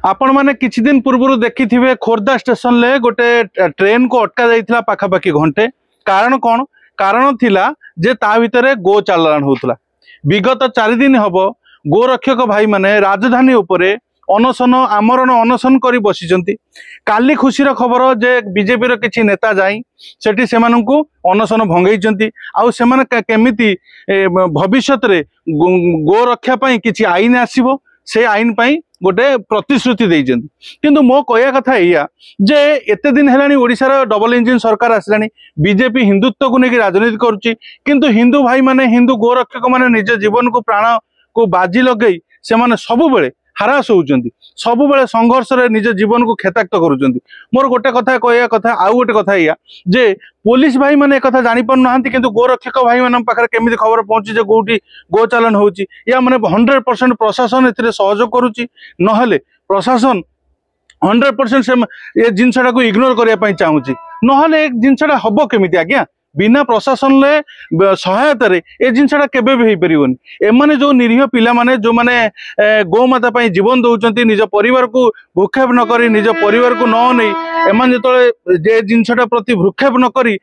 आपण मैंने किछि दिन पूर्व देखी खोर्धा स्टेशन ले गोटे ट्रेन को अटका जाइथिला पाखापाखि घंटे। कारण कौन? कारण थिला जे ता भितरे गो चालान होउतला। विगत 4 दिन हब गोरक्षक भाई माने राजधानी उपरे अनशन आमरण अनशन करी बसिचंती। काली खुशीर खबर जे बीजेपी रो किछि नेता जाई सेठी सेमानंकु अनशन भंगैचंती। आउ सेमान केमिति भविष्यत रे गो रक्षा पई किछि आईन आसीबो से आईन पई गोटे प्रतिश्रुति देइचंती। किंतु मो कहया कथा एया जे एते दिन हेलानी ओडिसा डबल इंजिन सरकार आसलानी। बीजेपी हिंदुत्व को लेकिन राजनीति करुच्ची, किंतु हिंदू भाई माने हिंदू गोरक्षक माने निज जीवन को प्राण को बाजी लगई से माने सबु बेले हरास होउचंती, सबु बेले संघर्ष रे निज जीवन को खेताक्त करूचंती। मोर गोटे कथा कहया कथा आउ गोटे कथा एया जे पुलिस भाई माने कथा जानि पर नहांती, किंतु गोरक्षक भाई माने पाखरे केमिति खबर पहुंची जे कोठी गो चालन होउची या माने 100% प्रशासन एथिरे सहयोग करूची। नहले प्रशासन 100% से ये जिनसटा को इग्नोर करिया पई चाहूची। नहले एक जिनसटा हबो केमिति आज्ञा? बिना प्रशासन ले सहायता रे ए जिनसटा केबे भी हेई परिवनी। एमाने जो निरीह पिला माने जो माने गो माता पई जीवन दउचंती, निज परिवार को भूक्षेप न करी निज परिवार को न नै एमान जेतले जे जिनसटा प्रति भूक्षेप न करी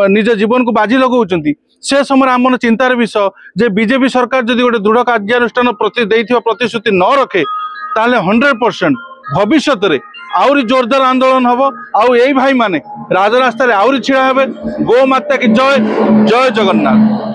निज जीवन को बाजी लगाउचंती, से समय आम चिंतार विषय जे बीजेपी सरकार जदि गोटे दृढ़ कार्यानुष्ठान प्रति देइथिबा प्रतिश्रुति न रखे ताले 100% भविष्यत रे आउरी जोरदार आंदोलन हबो। आउ एई भाई माने राजरास्ता रे आउरी छिड़ा हेबे। गो माता की जय, जय जगन्नाथ।